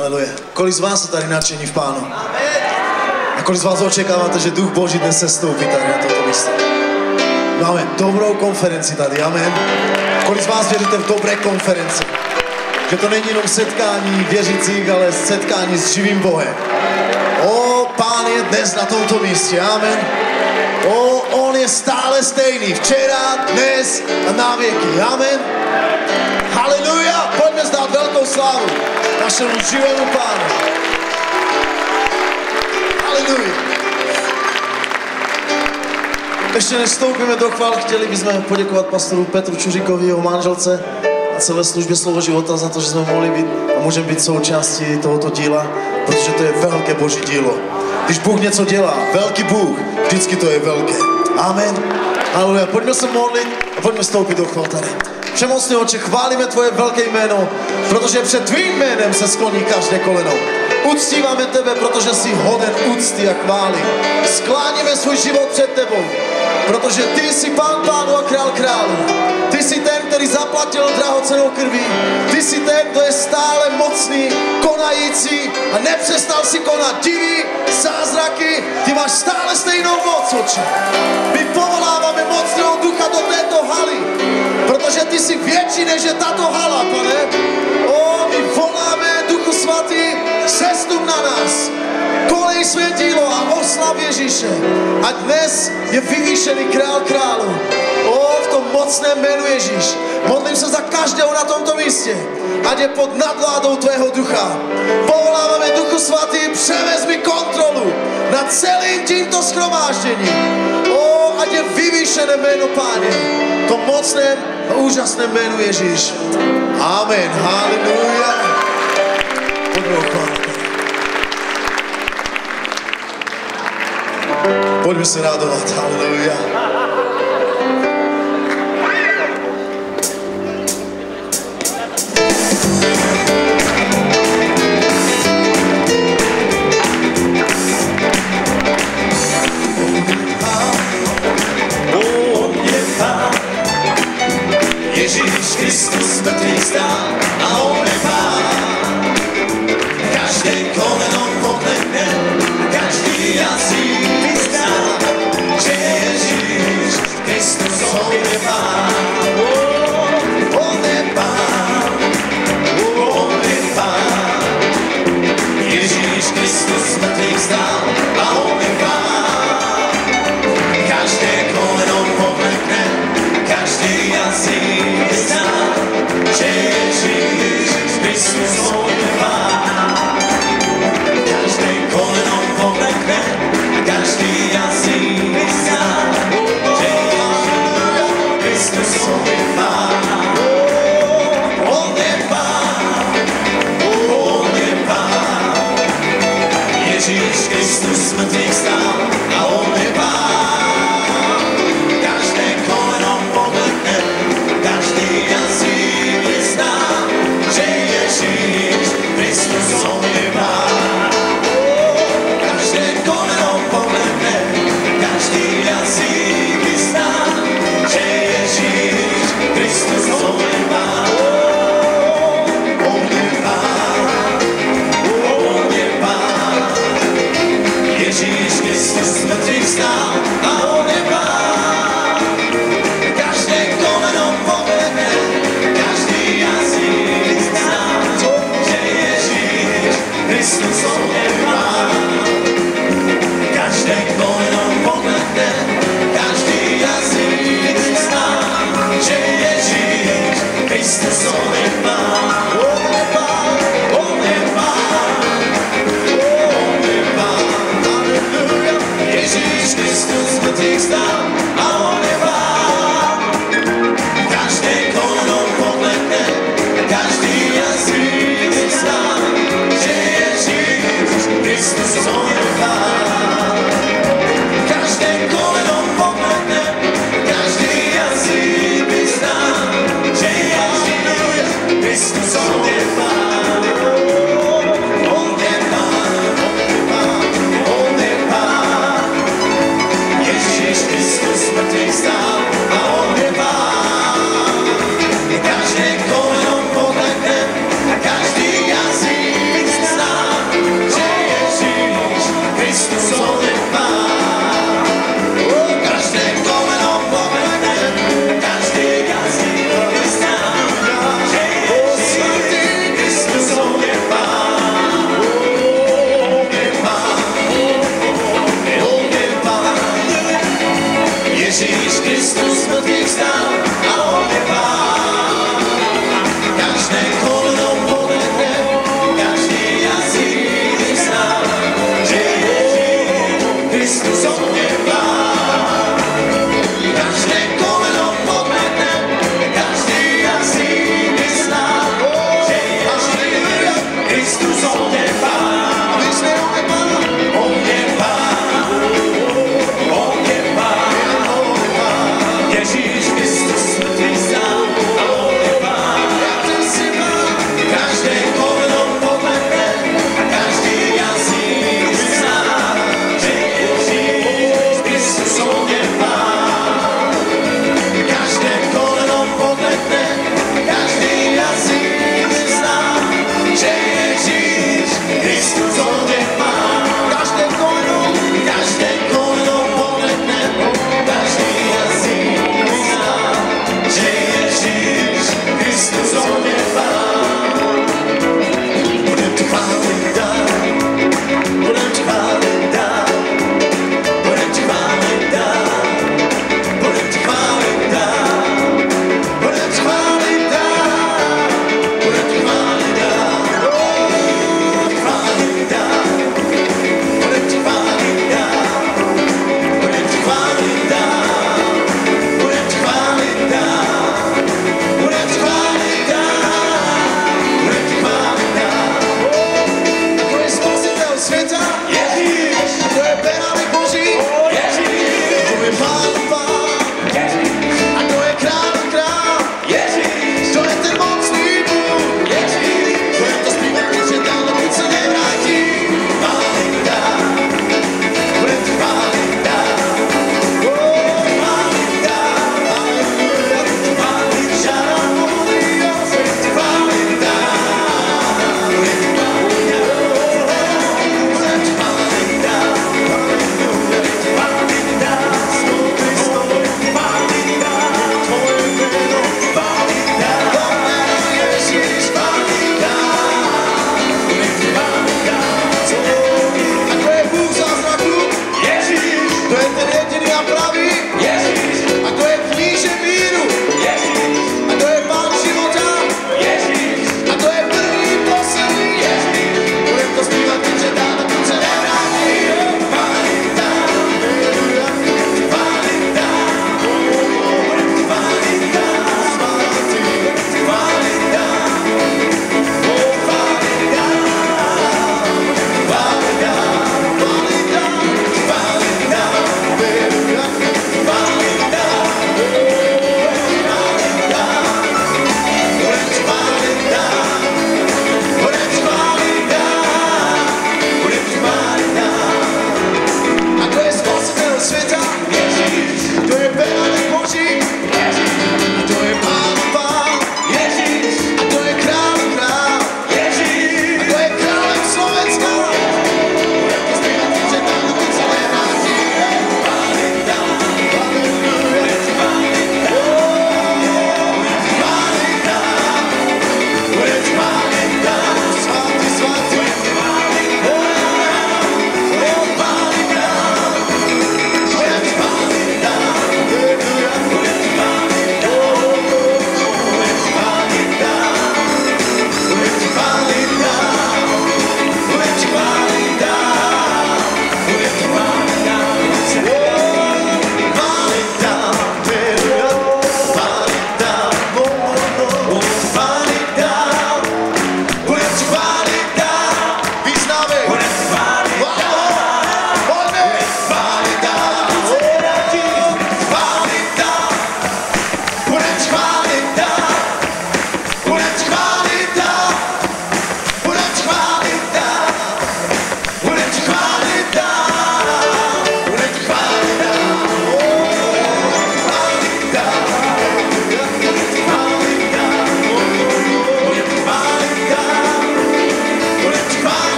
Haleluja. Kolik z vás jsou tady nadšení v Pánu? A kolik z vás očekáváte, že Duch Boží dnes sestoupí tady na toto místo? Máme dobrou konferenci tady, amen. Kolik z vás věříte v dobré konferenci? Že to není jenom setkání věřících, ale setkání s živým Bohem. O, Pán je dnes na tomto místě, amen. O, on je stále stejný, včera, dnes a na věky, amen. Haleluja, pojďme zdát velkou slávu našemu živému Pánu. Haleluja. Ještě než vstoupíme do chvál, chtěli bychom poděkovat pastoru Petru Čuříkovi, jeho manželce a celé službě Slovo života za to, že jsme mohli být a můžeme být součástí tohoto díla, protože to je velké Boží dílo. Když Bůh něco dělá, velký Bůh, vždycky to je velké. Amen. Haleluja. Pojďme se modlit a pojďme vstoupit do chvál tady. Všemocný Otče, chválíme tvoje velké jméno, protože před tvým jménem se skloní každé koleno. Uctíváme tebe, protože jsi hoden úcty a chvály. Skláníme svůj život před tebou, protože ty jsi Pán pánů a král králů. Ty jsi ten, který zaplatil drahocennou krví. Ty jsi ten, kdo je stále mocný, konající a nepřestal si konat divy, zázraky. Ty máš stále stejnou moc, Otče. My povoláváme mocného ducha do této haly, protože ty jsi větší, než je tato hala, Pane. O, my voláme, Duchu Svatý, sestup na nás. Kolej své dílo a oslav Ježíše. A dnes je vyvýšený král králu. O, v tom mocném jménu Ježíš. Modlím se za každého na tomto místě. Ať je pod nadvládou tvého ducha. Povoláváme, Duchu Svatý, převezmi kontrolu nad celým tímto shromážděním. O, ať je vyvýšené jméno Páně. V tom mocném a úžasném jménu Ježíš. Amen. Haleluja. Pojďme se radovat. Haleluja. Ježíš Kristus mrtvý stál a on je Pán. Každé koleno poklekne, každý jazyk vyzná, že Ježíš Kristus on je Pán. On je Pán, on je Pán. Ježíš Kristus mrtvý stál a on je Pán. Každé koleno poklekne, každý jazyk vyzná, že Ježíš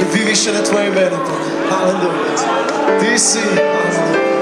je vyvýšené tvoje jméno, Pane. Haleluja. Ty jsi, haleluja.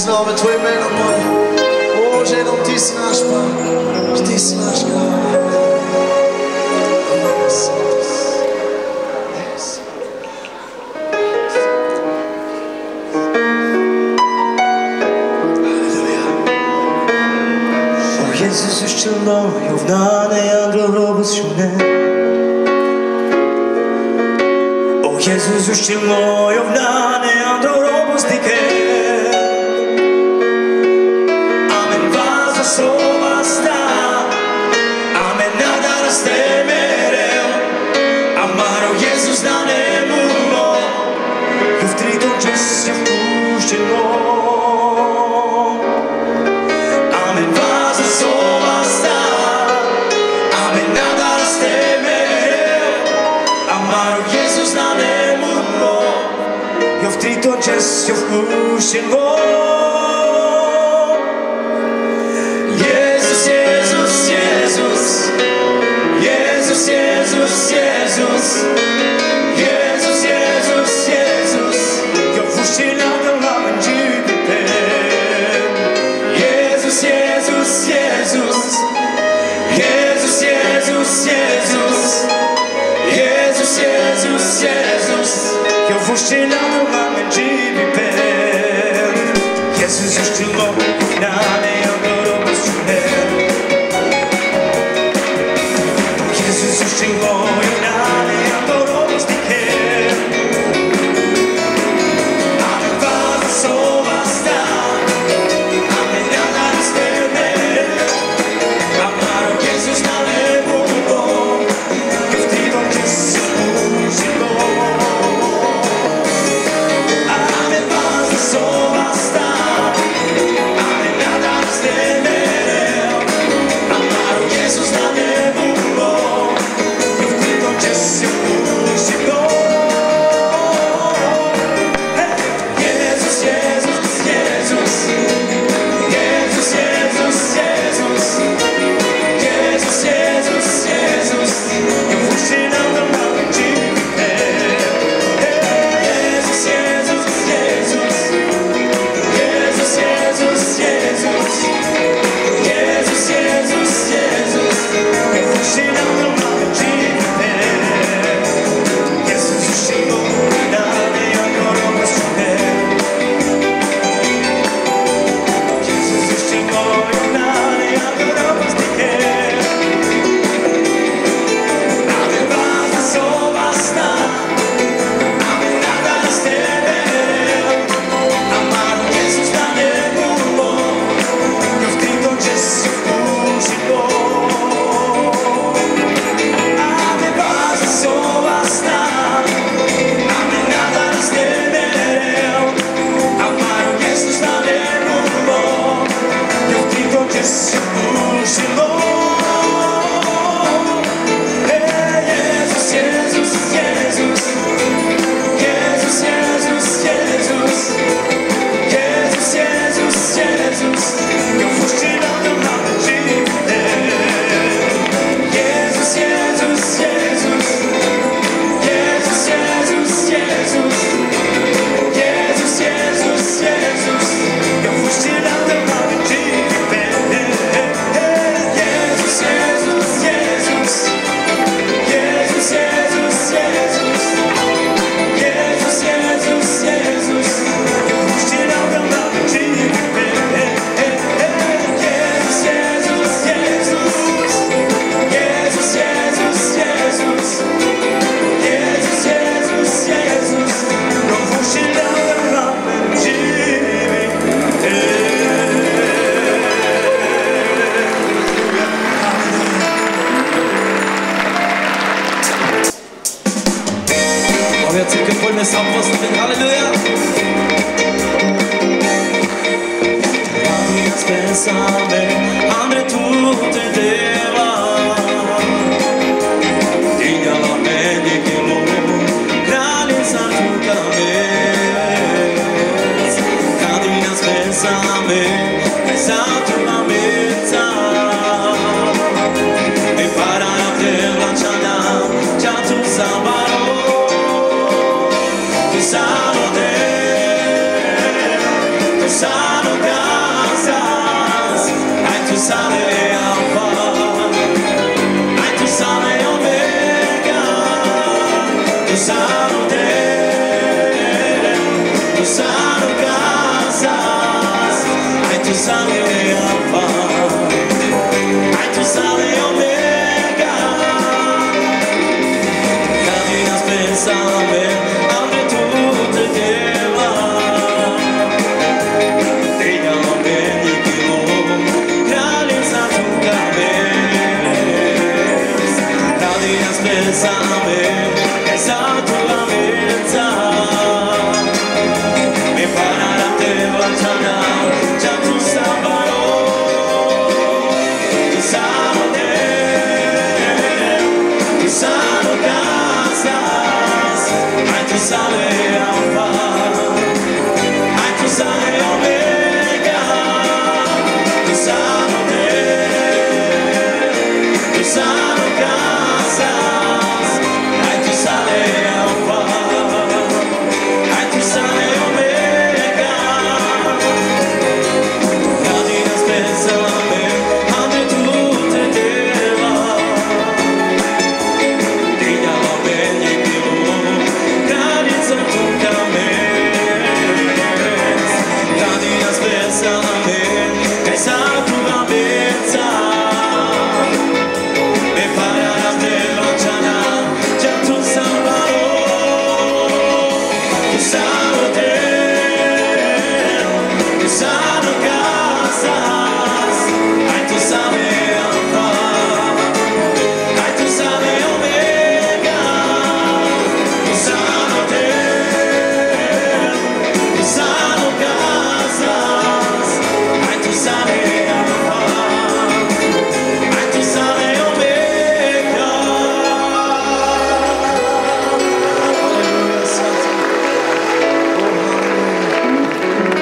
vyznáme tvoje jméno, Pane. O, že jenom ty jsi náš Pán, že ty jsi náš Král. ushtillo Jovnane androrobus shune O Jesus ushtillo Jovnane androrobus dike Amen vaza sovasta Amen nada nas temereu Amaro Jesus na nemulo Jovtrito Jesse ushtillo Just your pushing Jesus, Jesus, Jesus, Jesus, Jesus, Jesus, Jesus, Jesus, Jesus, you're pushing out the love and Jesus, Jesus, Jesus, Jesus, Jesus, Jesus, Jesus, Jesus, Jesus, you're pushing out the love and Jesus, you're still low, now they are good over Jesus, you're still low, now they are good over I'm in Father, so basta. I'm in nada de stelle. I'm not Jesus, now they won't go. You've taken Jesus, you're still low. I'm in Father, so basta.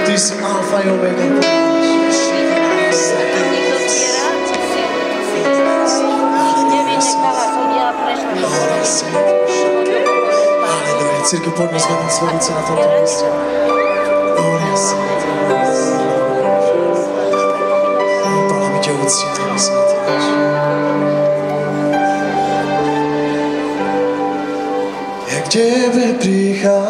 Ty si alfa i omega. Aleluja. Církev, poďme zvednúť svoje ruce na tomto míste. Gloria si. Pána, my ťa uctívame, svätý náš. Ja k tebe prichádzam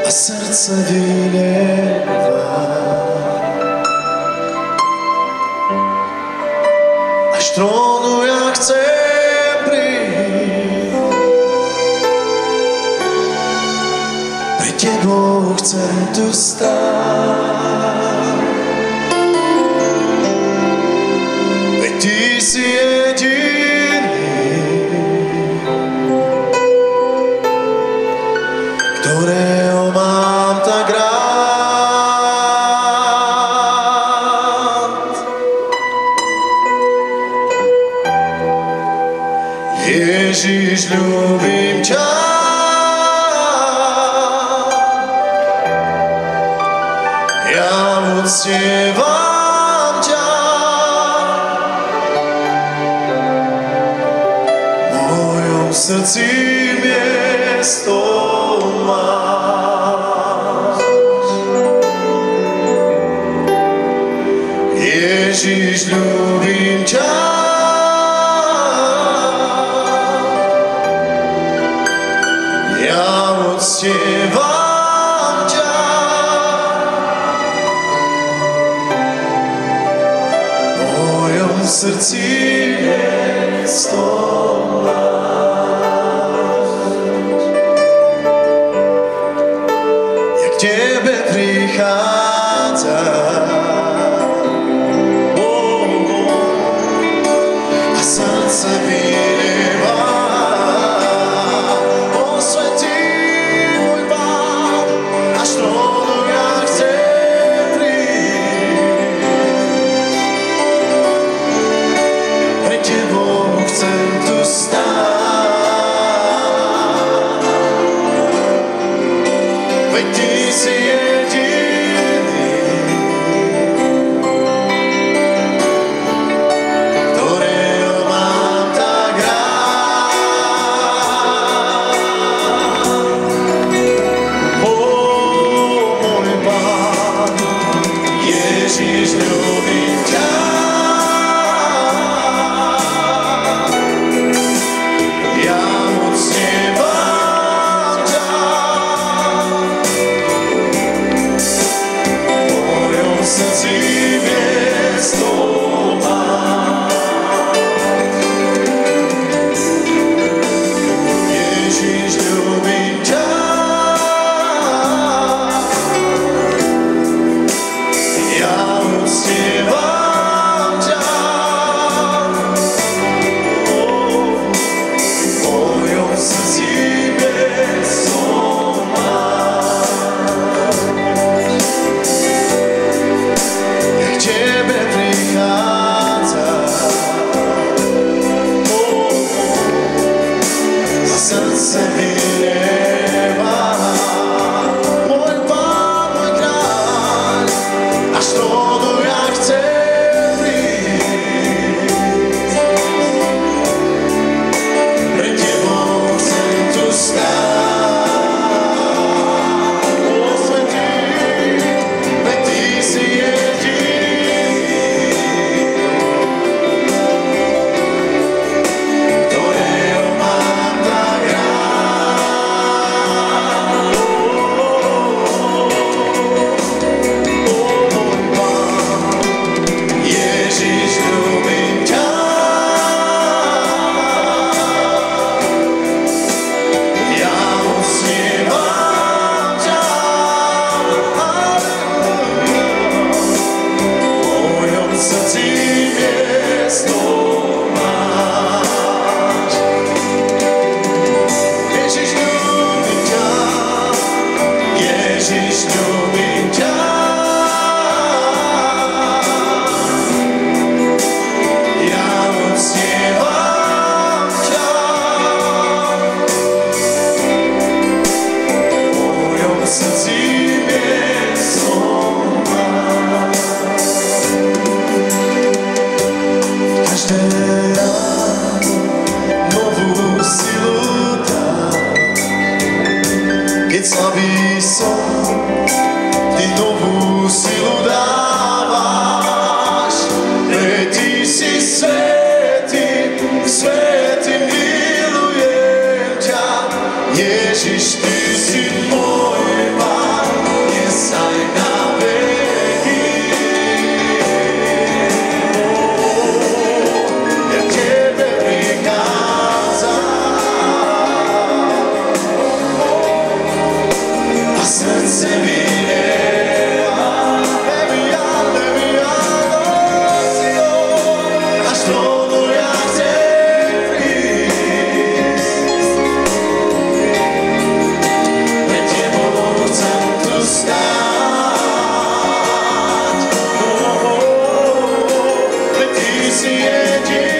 a srdce vylieva. Až trónu ja chcem prísť, pred tebou chcem tu stáť. Veď ty si jediný, ktorého mám tak rád. Ježiš, ľúbim ťa, ja uctievam ťa. V mojom srdci miesto máš. Ježiš, ľúbim ťa, ja uctievam ťa. V mojom srdci miesto máš. Ja k tebe prichádzam a srdce vylieva. Chcem Ježiš, ty si môj Pán, dnes aj na veky. Ja tebe prichádzam a srdce mi lieva. Až dlho ja chcem prísť. Pred tebou chcem tu stáť. Veď ty si jediný,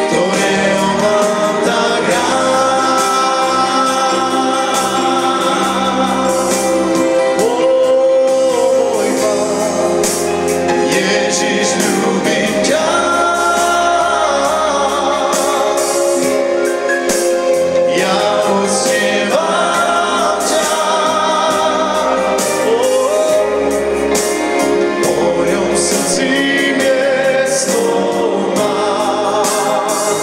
ktorého mám tak rád. Môj Pán, Ježiš, ľúbim ťa. Ja uctievam ťa. V mojom srdci miesto máš.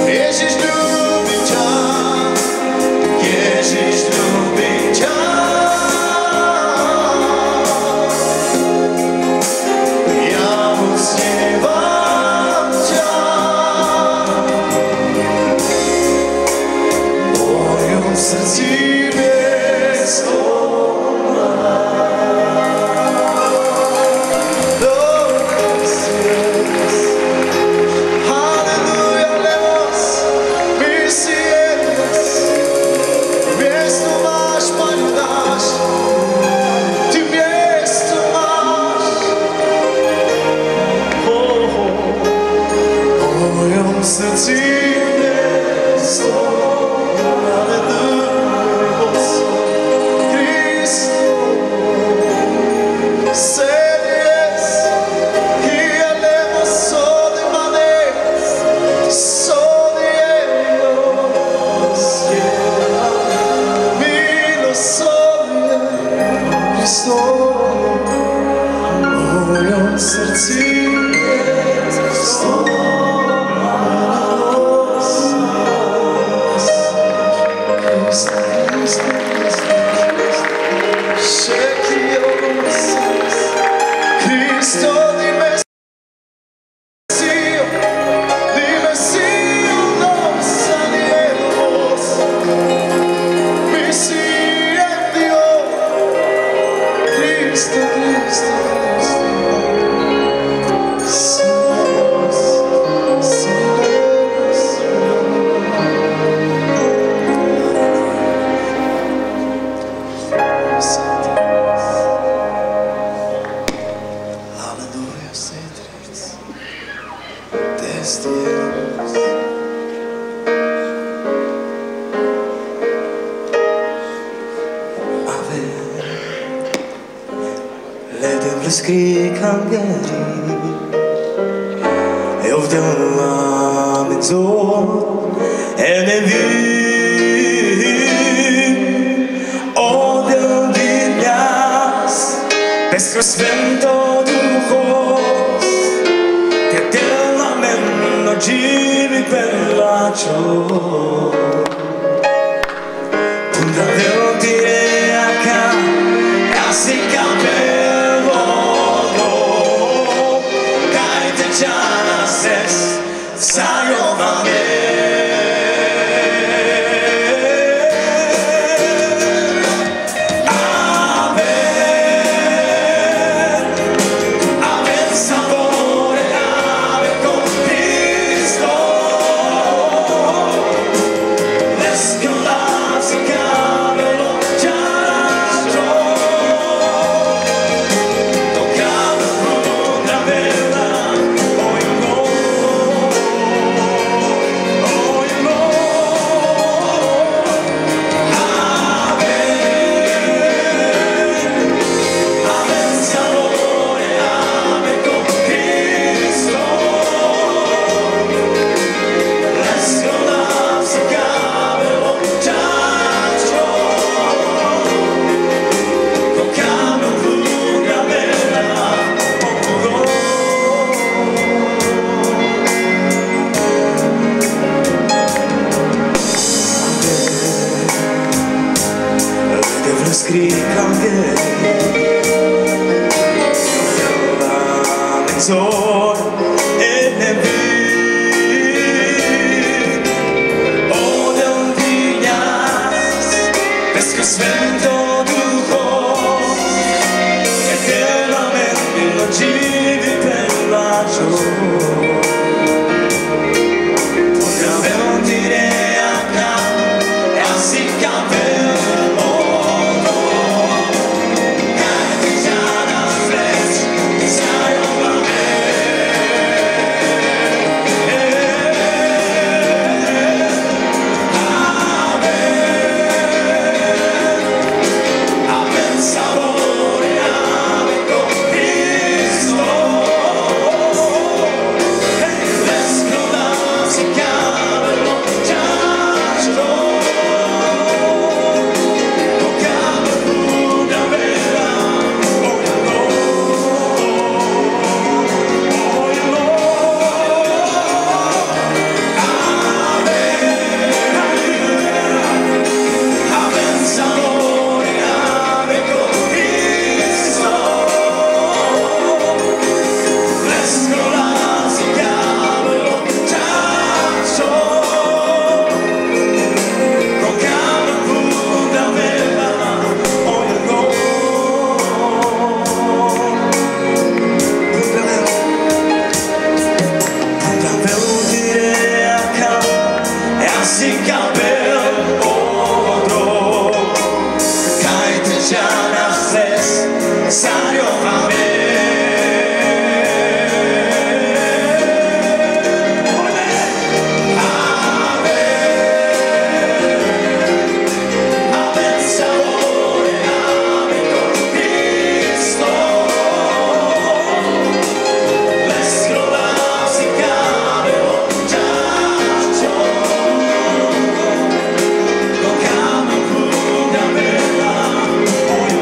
Ježiš, ľúbim ťa. Ježiš, ľúbim ťa. Ja uctievam ťa. V mojom srdci miesto máš. Halleluja, lemos, my si jednes. Miesto máš, Pane náš, ty miesto máš. V mojom srdci miesto. Halleluja, Kristo. Series, hier lemos soli manes, soli Dios, milos soli Kristo. V mojom srdci miesto. Cristo di Mesío, nos salieros, Mesío Dios, Cristo, Cristo, Cristo, Aleluia, Cedres, desde Ave, ledem skrikan geri, jag döma min son, en och den viljas, bäst svento duchos, te della men och givi bella ciò. Tunda velti eka, asi capello, kai te chases, sayo vame. zor neví. Odolný nás, bez Sveto Ducho, efirmament bylo živi prevláčo. Pozdravil ti reaka, ja si kapel ono. Kajte žáda stres, zajobame. Amen, sabore, ave con Cristo. L'escola si chiama Giasto. Toccava una vera, poi Amen, sabore, ave con Cristo. L'escola si chiama Giasto. Toccava una vera, poi Pozdravil ti reaka, ja si kapel odro. Kajte žána ses, zajobame. Amen, sabore, ave con Cristo. L'escola si chiama Giasto. Toccava una vera, poi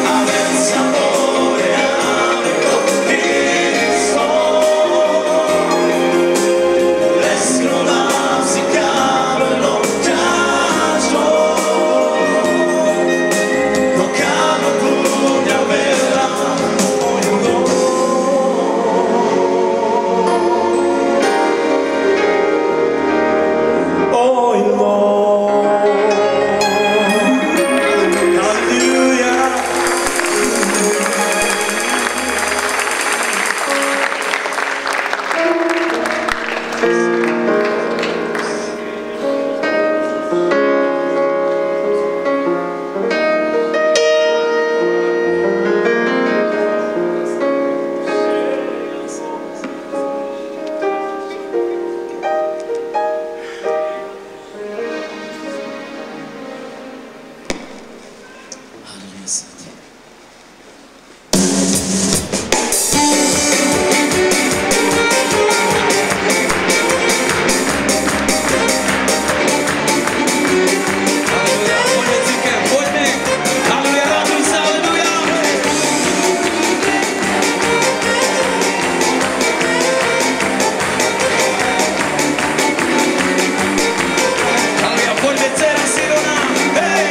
Amen, sabore, ave con Cristo. L'escola si chiama Giasto. Toccava una vera, poi Hallelujah. Halleluja, svätý. Haleluja, poďme církev, poďme. Haleluja, raduj sa, haleluja. Haleluja, poďme, dcera Siona. Hej!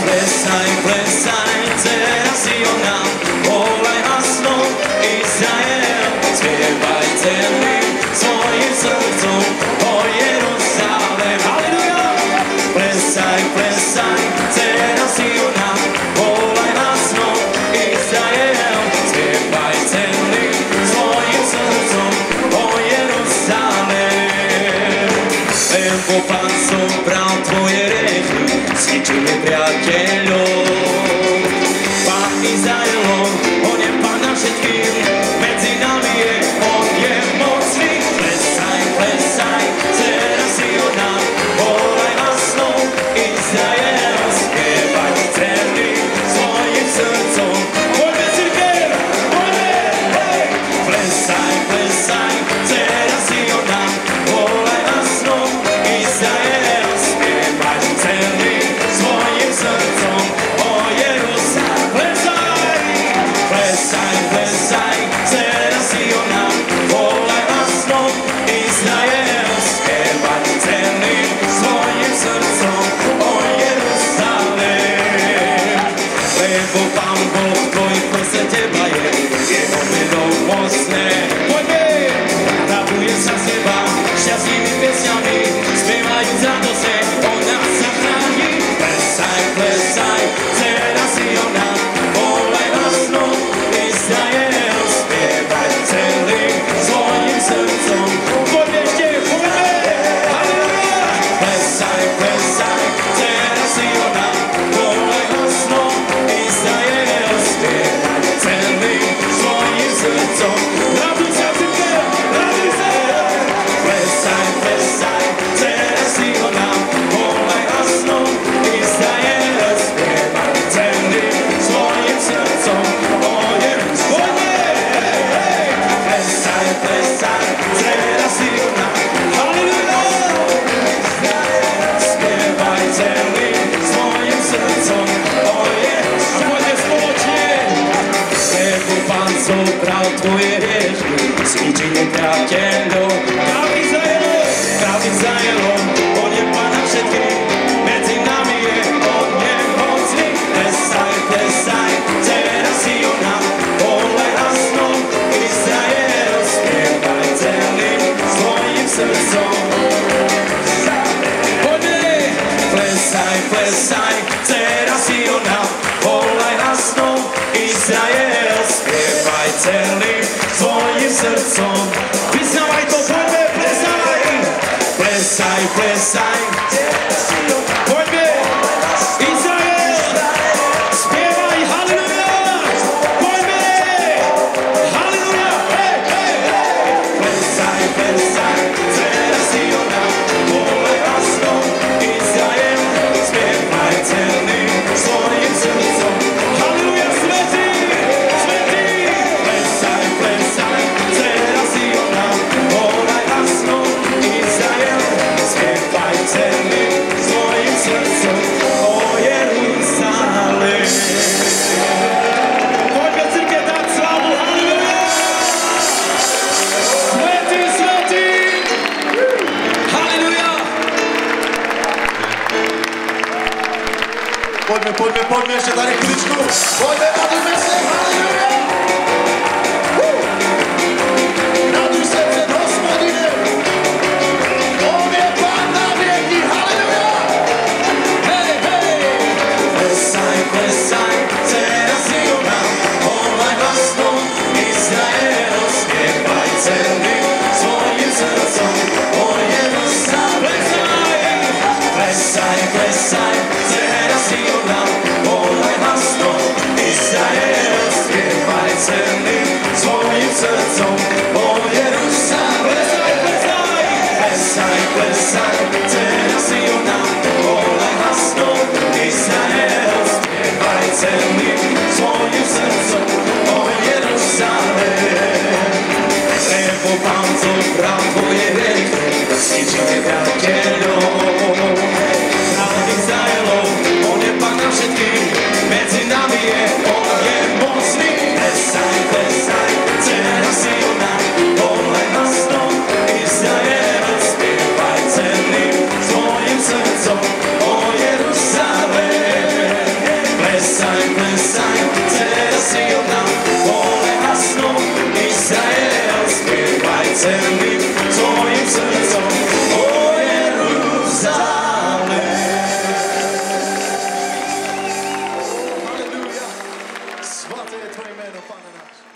Plesaj, plesaj, dcera Siona, volaj haslo Izrael. Spievaj celým svojim srdcom o Jeruzalém. Haleluja! Plesaj, plesaj, dcera Siona, volaj haslo Izrael. Spievaj celým svojim srdcom o Jeruzalém. Lebo Pán zobral tvoje hriechy, zničil nepriateľov. Pán Izraelov, on je Pán na všetkým, medzi nami je, on je mocný. Plesaj, plesaj, dcera Siona, volaj haslo Izrael. Spievaj celým svojim srdcom. Poďme, cirkev, poďme, hej! Plesaj, plesaj, dcera Siona, volaj haslo Izrael. Spievaj celým svojim srdcom. zobral tvoje hriechy, zničil nepriateľov. Kráľ Izraelov, on je Pán nad všetkým, medzi nami je on nemocný. Plesaj, plesaj, dcera Siona, volaj hlasno, Izrael, spievaj celým svojim srdcom. Plesaj, plesaj, dcera Siona, volaj hlasno, Izrael, spievaj celým svojim srdcom. Vyznávaj to, poďme, plesaj! Plesaj, plesaj, dcera Siona, poďme! Izrael, spievaj, halleluja! Poďme! Halleluja! Hej, hej, hej! Plesaj, plesaj, dcera Siona, volaj hlasno, Izrael, spievaj celým svojim srdcom. Halleluja, svätý, svätý! Plesaj, plesaj, dcera Siona, volaj hlasno, Izrael, spievaj celým svojim srdcom. O Jeruzalém. Poďme, cirkev, dať slávu, halleluja! Svätý, svätý! Halleluja! Poďme, poďme, poďme, ešte tady chvíličku. Poďme, radujme se, halleluja! Raduj se před Hospodinem. On je Pán na věky, halleluja! Hej, hej! Plesaj, plesaj, dcera Siona, volaj hlasno, Izrael, spievaj celým svojim srdcom. O Jeruzalém. Plesaj, plesaj, dcera Siona, volaj hlasno, Izrael, spievaj celým svojim srdcom. O Jeruzalém. Plesaj, plesaj, dcera Siona, volaj hlasno, Izrael, spievaj celým svojim srdcom. O Jeruzalém. Lebo Pán zobral tvoje hriechy, zničil nepriateľov. Kráľ Izraelov, on je Pán nad všetkým, medzi nami je on nemocný. Plesaj, plesaj, dcera Siona, volaj hlasno, Izrael, spievaj celým svojim srdcom. O Jeruzalém. Plesaj, plesaj, dcera Siona, volaj hlasno, Izrael, spievaj celým svojim srdcom. O Jeruzalém. Halleluja! Svaté je tvoje jméno, Pane náš.